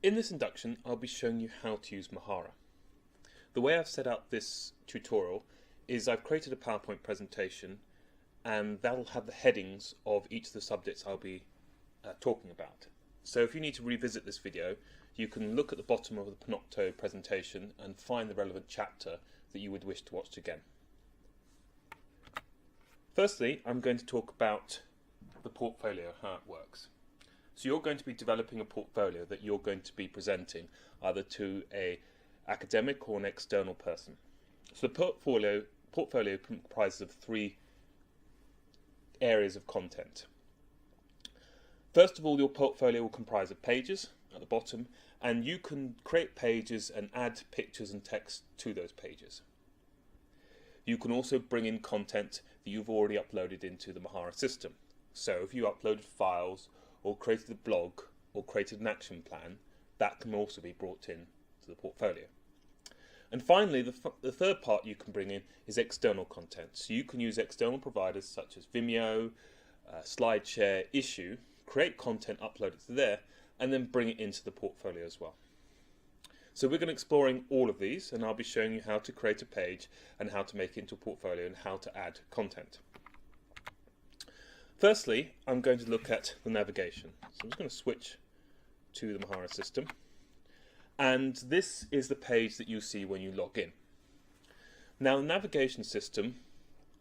In this induction, I'll be showing you how to use Mahara. The way I've set out this tutorial is I've created a PowerPoint presentation, and that'll have the headings of each of the subjects I'll be talking about. So if you need to revisit this video, you can look at the bottom of the Panopto presentation and find the relevant chapter that you would wish to watch again. Firstly, I'm going to talk about the portfolio, how it works. So you're going to be developing a portfolio that you're going to be presenting either to an academic or an external person. So the portfolio comprises of three areas of content. First of all, your portfolio will comprise of pages at the bottom, and you can create pages and add pictures and text to those pages. You can also bring in content that you've already uploaded into the Mahara system. So if you uploaded files or created a blog or created an action plan, that can also be brought in to the portfolio. And finally, the third part you can bring in is external content. So you can use external providers such as Vimeo, SlideShare, Issue, create content, upload it to there, and then bring it into the portfolio as well. So we're going to be exploring all of these, and I'll be showing you how to create a page and how to make it into a portfolio and how to add content. Firstly, I'm going to look at the navigation. So I'm just going to switch to the Mahara system. And this is the page that you see when you log in. Now, the navigation system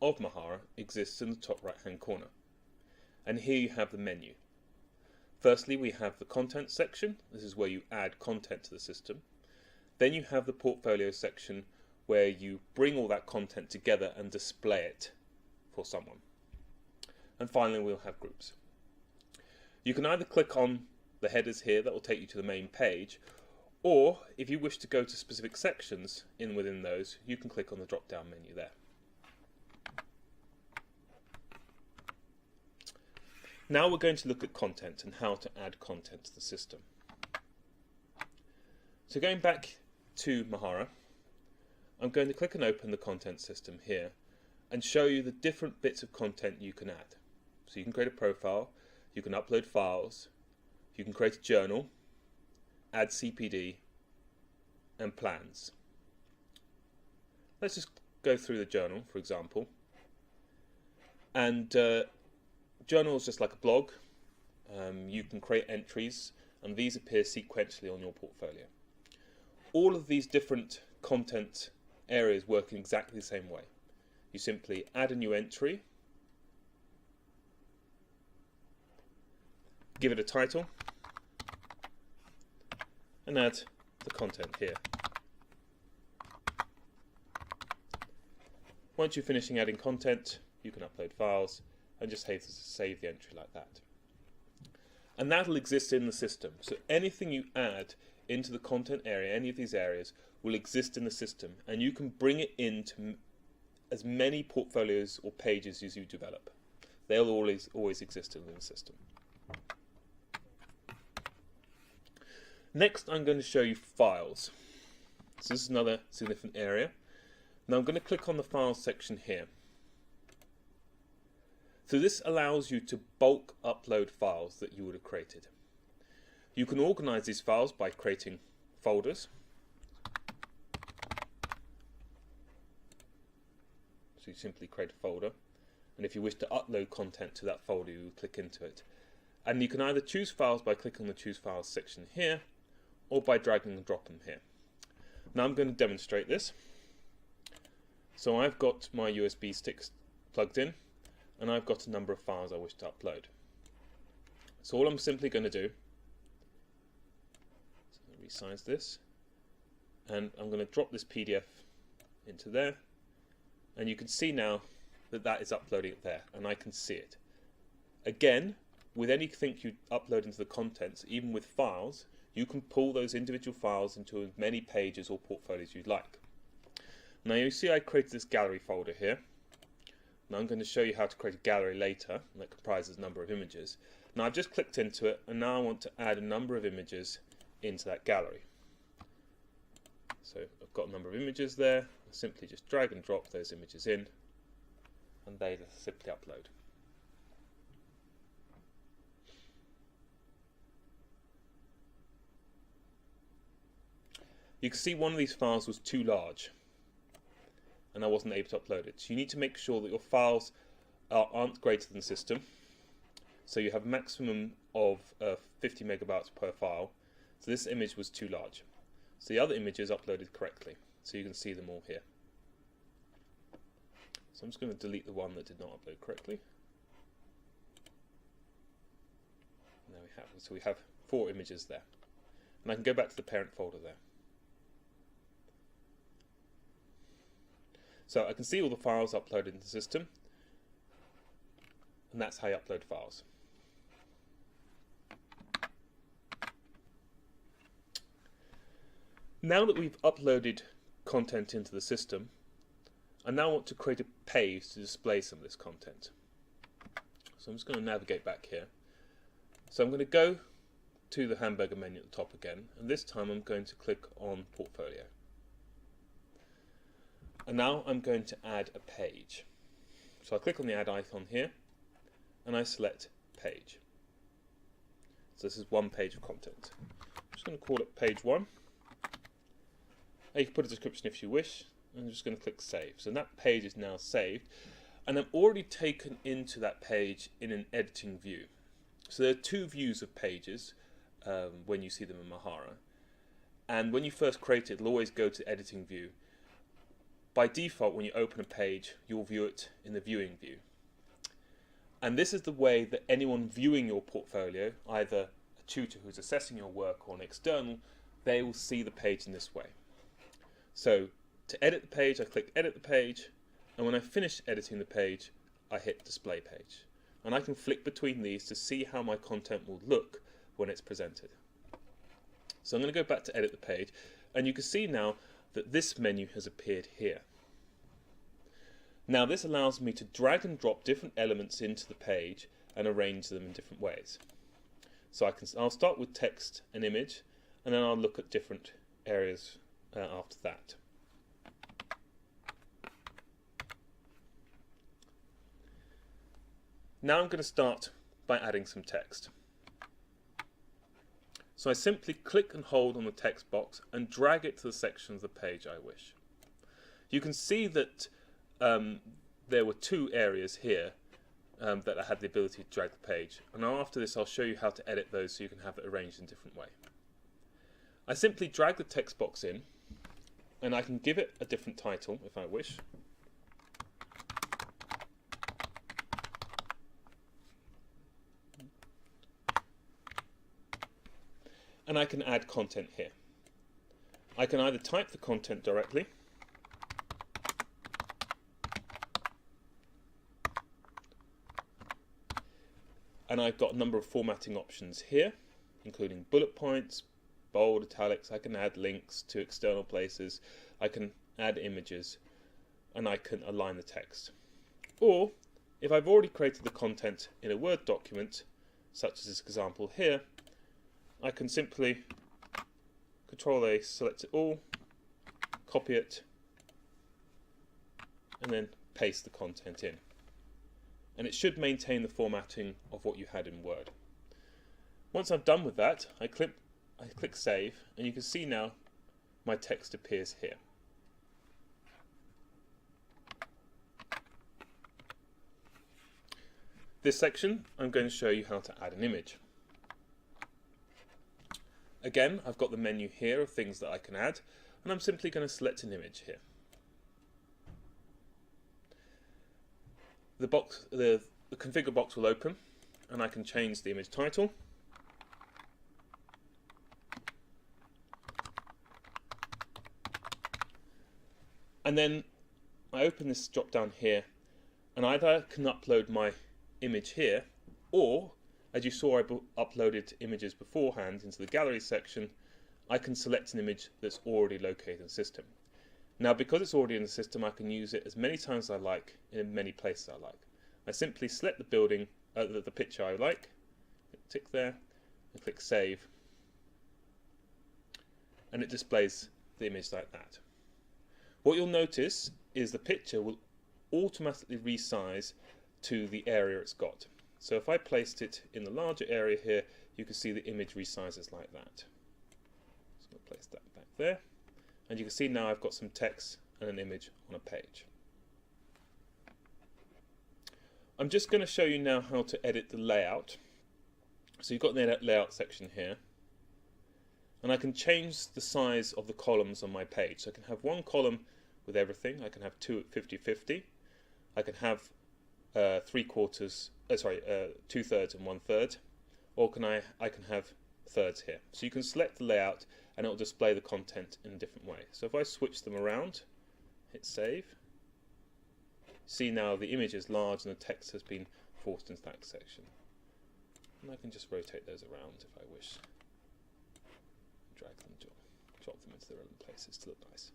of Mahara exists in the top right-hand corner. And here you have the menu. Firstly, we have the content section. This is where you add content to the system. Then you have the portfolio section where you bring all that content together and display it for someone. And finally, we'll have groups. You can either click on the headers here that will take you to the main page, or if you wish to go to specific sections within those, you can click on the drop-down menu there. Now we're going to look at content and how to add content to the system. So going back to Mahara, I'm going to click and open the content system here and show you the different bits of content you can add. So you can create a profile, you can upload files, you can create a journal, add CPD, and plans. Let's just go through the journal, for example. And journal is just like a blog. You can create entries, and these appear sequentially on your portfolio. All of these different content areas work in exactly the same way. You simply add a new entry, give it a title, and add the content here. Once you're finishing adding content, you can upload files and just save the entry like that. And that'll exist in the system. So anything you add into the content area, any of these areas, will exist in the system, and you can bring it into as many portfolios or pages as you develop. They'll always exist in the system. Next, I'm going to show you files. So this is another significant area. Now I'm going to click on the files section here. So this allows you to bulk upload files that you would have created. You can organize these files by creating folders. So you simply create a folder, and if you wish to upload content to that folder, you click into it. And you can either choose files by clicking on the Choose Files section here, or by dragging and dropping them here. Now I'm going to demonstrate this. So I've got my USB sticks plugged in, and I've got a number of files I wish to upload. So all I'm simply going to do is resize this, and I'm going to drop this PDF into there, and you can see now that that is uploading it there, and I can see it. Again, with anything you upload into the contents, even with files, you can pull those individual files into as many pages or portfolios you'd like. Now you see I created this gallery folder here. Now I'm going to show you how to create a gallery later, and that comprises a number of images. Now I've just clicked into it, and now I want to add a number of images into that gallery. So I've got a number of images there. I simply just drag and drop those images in, and they simply upload. you can see one of these files was too large and I wasn't able to upload it. So you need to make sure that your files aren't greater than the system. So you have a maximum of 50 megabytes per file. So this image was too large. So the other image is uploaded correctly. So you can see them all here. So I'm just going to delete the one that did not upload correctly. And there we have it. So we have 4 images there. And I can go back to the parent folder there. So I can see all the files uploaded into the system. And that's how you upload files. Now that we've uploaded content into the system, I now want to create a page to display some of this content. So I'm just going to navigate back here. So I'm going to go to the hamburger menu at the top again, and this time I'm going to click on Portfolio. And now I'm going to add a page. So I click on the add icon here, and I select page. So this is one page of content. I'm just going to call it page 1. You can put a description if you wish. I'm just going to click save. So that page is now saved, and I'm already taken into that page in an editing view. So there are 2 views of pages when you see them in Mahara, and when you first create it, it'll always go to editing view. By default, when you open a page, you'll view it in the viewing view. And this is the way that anyone viewing your portfolio, either a tutor who's assessing your work or an external, they will see the page in this way. So to edit the page, I click edit the page, and when I finish editing the page, I hit display page. And I can flick between these to see how my content will look when it's presented. So I'm going to go back to edit the page, and you can see now that this menu has appeared here. Now this allows me to drag and drop different elements into the page and arrange them in different ways. So I'll start with text and image, and then I'll look at different areas after that. Now I'm going to start by adding some text. So I simply click and hold on the text box and drag it to the section of the page I wish. You can see that there were 2 areas here that I had the ability to drag the page, and after this I'll show you how to edit those so you can have it arranged in a different way. I simply drag the text box in, and I can give it a different title if I wish. And I can add content here. I can either type the content directly, and I've got a number of formatting options here, including bullet points, bold, italics. I can add links to external places, I can add images, and I can align the text. Or, if I've already created the content in a Word document, such as this example here, I can simply Control-A, select it all, copy it, and then paste the content in. And it should maintain the formatting of what you had in Word. Once I'm done with that, I click Save, and you can see now my text appears here. This section, I'm going to show you how to add an image. Again, I've got the menu here of things that I can add, and I'm simply going to select an image here. The configure box will open, and I can change the image title. And then I open this drop down here, and either can upload my image here, or as you saw, I uploaded images beforehand into the gallery section. I can select an image that's already located in the system. Now, because it's already in the system, I can use it as many times as I like, in many places I like. I simply select the picture I like, tick there, and click Save, and it displays the image like that. What you'll notice is the picture will automatically resize to the area it's got. So if I placed it in the larger area here, you can see the image resizes like that. So I'll place that back there. And you can see now I've got some text and an image on a page. I'm just going to show you now how to edit the layout. So you've got the layout section here. And I can change the size of the columns on my page. So I can have one column with everything. I can have two at 50-50. I can have 2/3 and 1/3. Or I can have thirds here. So you can select the layout and it will display the content in a different way. So if I switch them around, hit save, see now the image is large and the text has been forced into that section. And I can just rotate those around if I wish. Drag them, drop them into the relevant places to look nice.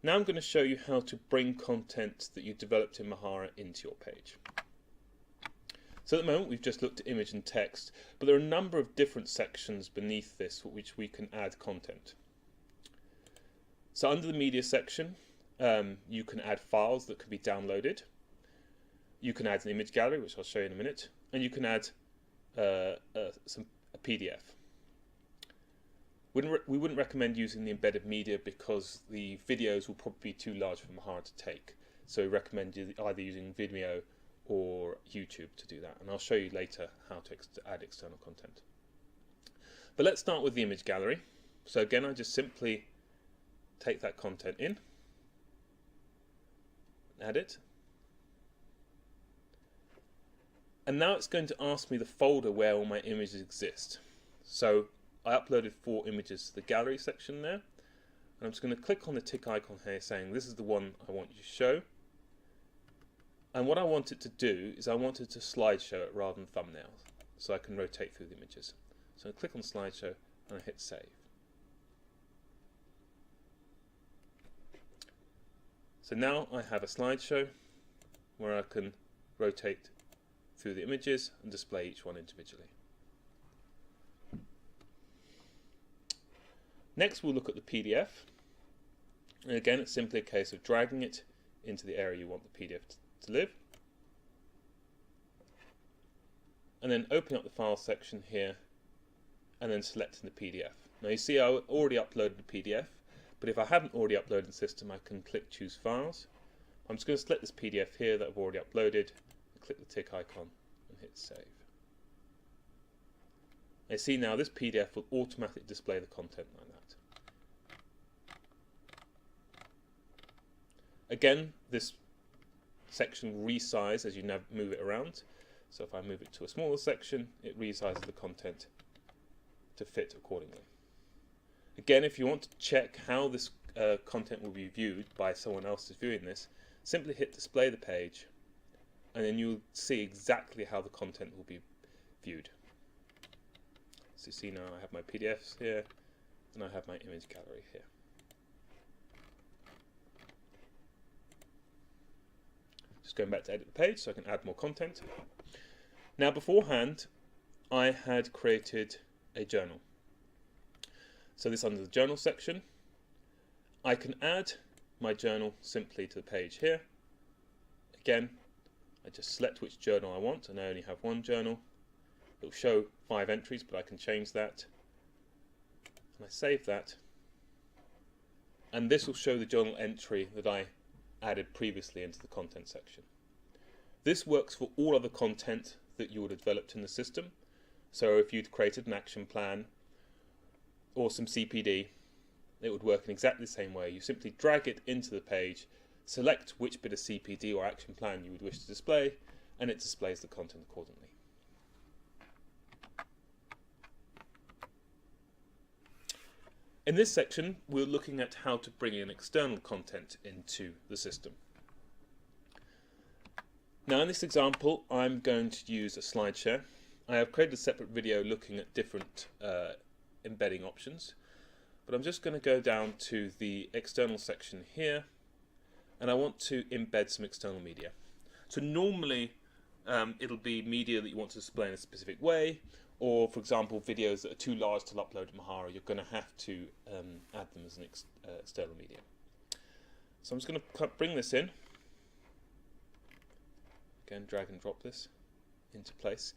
Now I'm going to show you how to bring content that you developed in Mahara into your page. So at the moment we've just looked at image and text, but there are a number of different sections beneath this for which we can add content. So under the media section, you can add files that can be downloaded. You can add an image gallery, which I'll show you in a minute, and you can add a PDF. We wouldn't recommend using the embedded media because the videos will probably be too large for Mahara to take. So we recommend either using Vimeo or YouTube to do that. And I'll show you later how to add external content. But let's start with the image gallery. So again, I just simply take that content in, add it. And now it's going to ask me the folder where all my images exist. So I uploaded 4 images to the gallery section there, and I'm just going to click on the tick icon here saying this is the one I want you to show. And what I want it to do is I want it to slideshow it rather than thumbnail, so I can rotate through the images. So I click on slideshow and I hit save. So now I have a slideshow where I can rotate through the images and display each one individually. Next we'll look at the PDF, and again it's simply a case of dragging it into the area you want the PDF to live, and then opening up the file section here and then selecting the PDF. Now you see I already uploaded the PDF, but if I haven't already uploaded the system I can click choose files. I'm just going to select this PDF here that I've already uploaded, click the tick icon and hit save. You see now this PDF will automatically display the content like that. Again, this section will resize as you move it around. So if I move it to a smaller section, it resizes the content to fit accordingly. Again, if you want to check how this content will be viewed by someone else who's viewing this, simply hit display the page and then you'll see exactly how the content will be viewed. So you see now I have my PDFs here and I have my image gallery here. Just going back to edit the page so I can add more content. Now beforehand I had created a journal. So this under the journal section, I can add my journal simply to the page here. Again, I just select which journal I want and I only have one journal. It will show 5 entries, but I can change that. And I save that. And this will show the journal entry that I added previously into the content section. This works for all other content that you would have developed in the system. So if you'd created an action plan or some CPD, it would work in exactly the same way. You simply drag it into the page, select which bit of CPD or action plan you would wish to display, and it displays the content accordingly. In this section, we're looking at how to bring in external content into the system. Now in this example, I'm going to use a slide share. I have created a separate video looking at different embedding options, but I'm just going to go down to the external section here, and I want to embed some external media. So normally it'll be media that you want to display in a specific way, or for example videos that are too large to upload to Mahara, you're going to have to add them as an external media. So I'm just going to bring this in. Again, drag and drop this into place.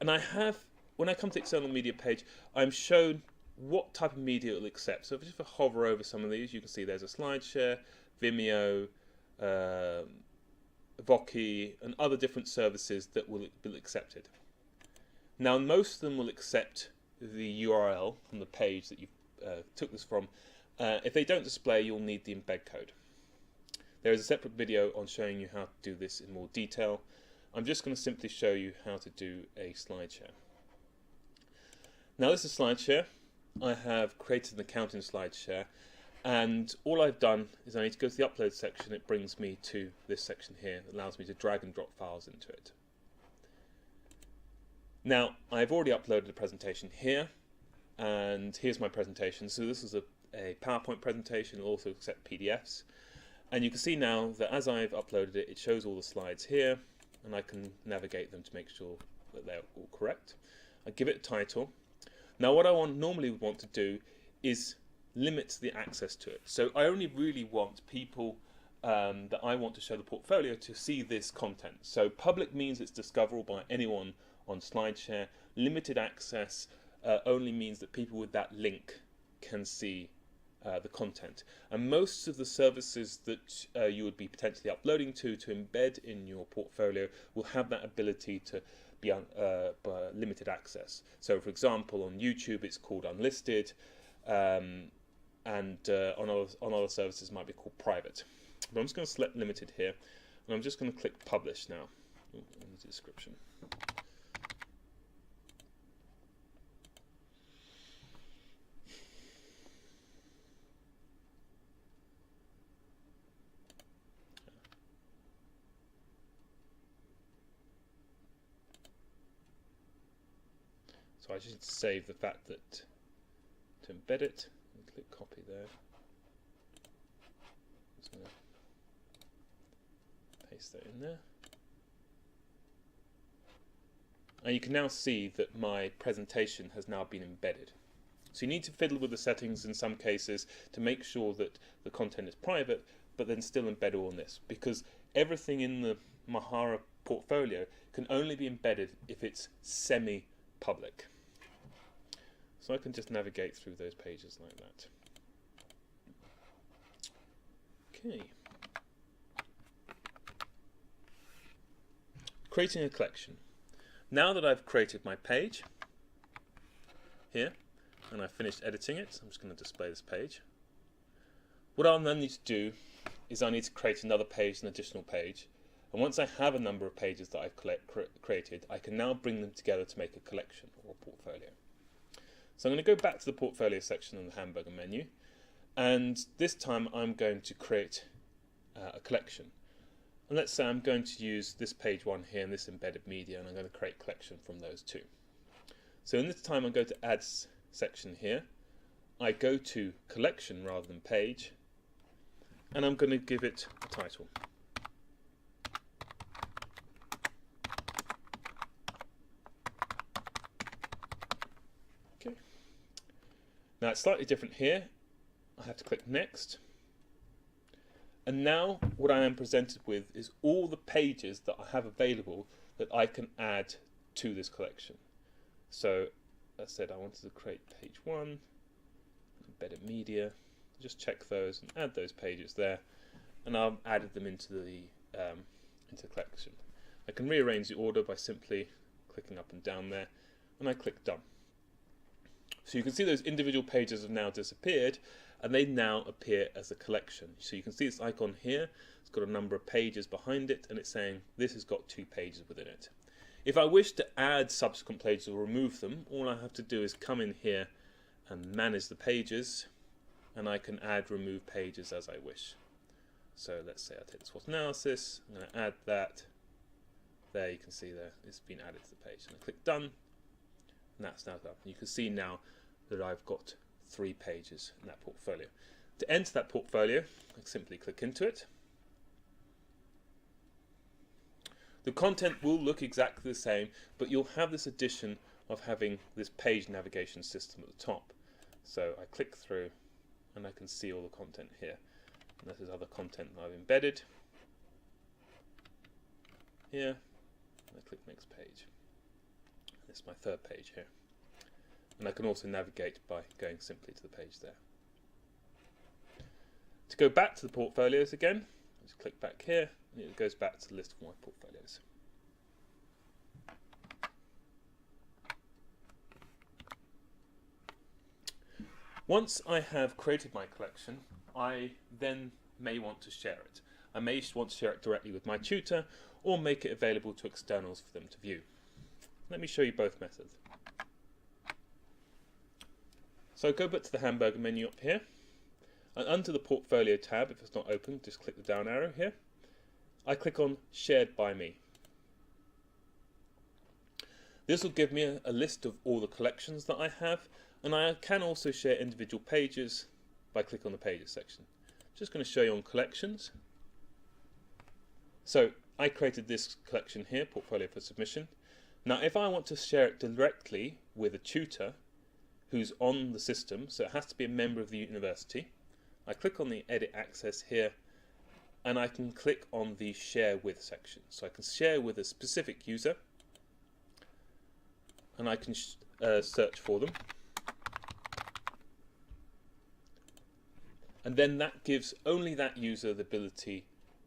And I have, when I come to external media page, I'm shown what type of media it will accept. So if I hover over some of these, you can see there's a SlideShare, Vimeo, Voki, and other different services that will be accepted. Now, most of them will accept the URL from the page that you took this from. If they don't display, you'll need the embed code. There is a separate video on showing you how to do this in more detail. I'm just going to simply show you how to do a SlideShare. Now, this is SlideShare. I have created an account in SlideShare, and all I've done is I need to go to the upload section. It brings me to this section here that allows me to drag and drop files into it. Now, I've already uploaded a presentation here, and here's my presentation. So this is a PowerPoint presentation. It'll also accept PDFs. And you can see now that as I've uploaded it, it shows all the slides here, and I can navigate them to make sure that they're all correct. I give it a title. Now, what I normally want to do is limit the access to it. So I only really want people that I want to show the portfolio to see this content. So public means it's discoverable by anyone on SlideShare. Limited access only means that people with that link can see the content. And most of the services that you would be potentially uploading to embed in your portfolio will have that ability to be limited access. So for example, on YouTube it's called unlisted, and on other services it might be called private. But I'm just going to select limited here, and I'm just going to click publish now. In the description. So I just need to save the fact that to embed it, and click copy there. Just going to paste that in there. And you can now see that my presentation has now been embedded. So you need to fiddle with the settings in some cases to make sure that the content is private, but then still embed all in this, because everything in the Mahara portfolio can only be embedded if it's semi-public. So I can just navigate through those pages like that. Okay. Creating a collection. Now that I've created my page here, and I've finished editing it, I'm just going to display this page. What I'll then need to do is I need to create another page, an additional page. And once I have a number of pages that I've created, I can now bring them together to make a collection or a portfolio. So I'm going to go back to the portfolio section in the hamburger menu, and this time I'm going to create a collection. And let's say I'm going to use this page one here and this embedded media, and I'm going to create a collection from those two. So in this time I'm going to add section here. I go to collection rather than page, and I'm going to give it a title. Okay. Now it's slightly different here. I have to click next. And now what I am presented with is all the pages that I have available that I can add to this collection. So as I said, I wanted to create page one, embedded media, just check those and add those pages there, and I've added them into the collection. I can rearrange the order by simply clicking up and down there, and I click done. So you can see those individual pages have now disappeared, and they now appear as a collection. So you can see this icon here, it's got a number of pages behind it, and it's saying this has got 2 pages within it. If I wish to add subsequent pages or remove them, all I have to do is come in here and manage the pages, and I can add, remove pages as I wish. So let's say I take the SWOT analysis, I'm going to add that. There you can see there, it's been added to the page. And I click done, and that's now done. You can see now that I've got 3 pages in that portfolio. To enter that portfolio, I simply click into it. The content will look exactly the same, but you'll have this addition of having this page navigation system at the top. So I click through and I can see all the content here. And this is other content that I've embedded. here. I click next page. This is my third page here. And I can also navigate by going simply to the page there. To go back to the portfolios again, just click back here, and it goes back to the list of my portfolios. Once I have created my collection, I then may want to share it. I may want to share it directly with my tutor or make it available to externals for them to view. Let me show you both methods. So go back to the hamburger menu up here, and under the portfolio tab, if it's not open, just click the down arrow here. I click on Shared by Me. This will give me a list of all the collections that I have, and I can also share individual pages by clicking on the Pages section. Just going to show you on collections. So I created this collection here, Portfolio for Submission. Now if I want to share it directly with a tutor who's on the system, so it has to be a member of the university, I click on the Edit Access here, and I can click on the Share With section. So I can share with a specific user, and I can search for them. And then that gives only that user the ability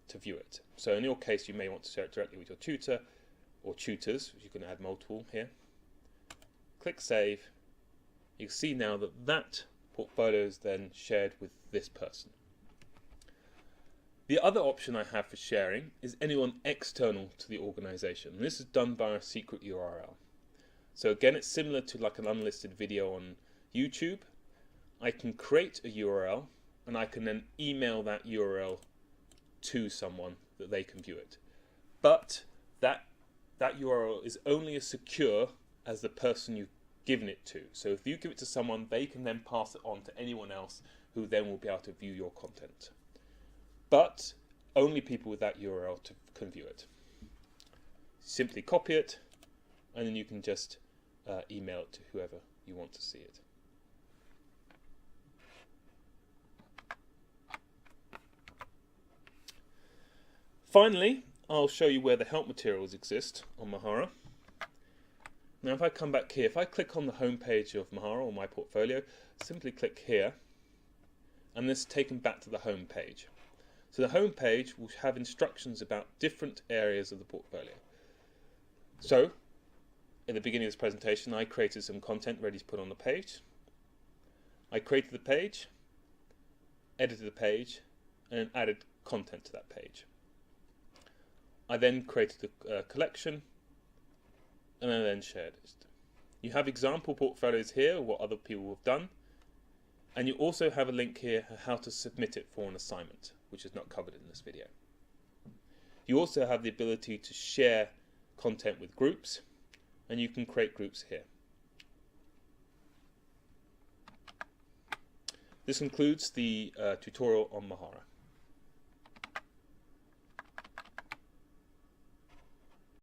to view it. So in your case, you may want to share it directly with your tutor or tutors. You can add multiple here. Click Save. You can see now that that portfolio is then shared with this person. The other option I have for sharing is anyone external to the organization. And this is done by a secret URL. So again, it's similar to like an unlisted video on YouTube. I can create a URL, and I can then email that URL to someone that they can view it. But that URL is only as secure as the person you've given it to. So if you give it to someone, they can then pass it on to anyone else who then will be able to view your content. But only people with that URL can view it. Simply copy it, and then you can just email it to whoever you want to see it. Finally, I'll show you where the help materials exist on Mahara. Now if I come back here, if I click on the home page of Mahara or my portfolio, simply click here, and this is taken back to the home page. So the home page will have instructions about different areas of the portfolio. So in the beginning of this presentation, I created some content ready to put on the page. I created the page, edited the page, and then added content to that page. I then created a collection, and I then shared it. You have example portfolios here, what other people have done, and you also have a link here how to submit it for an assignment, which is not covered in this video. You also have the ability to share content with groups, and you can create groups here. This concludes the tutorial on Mahara.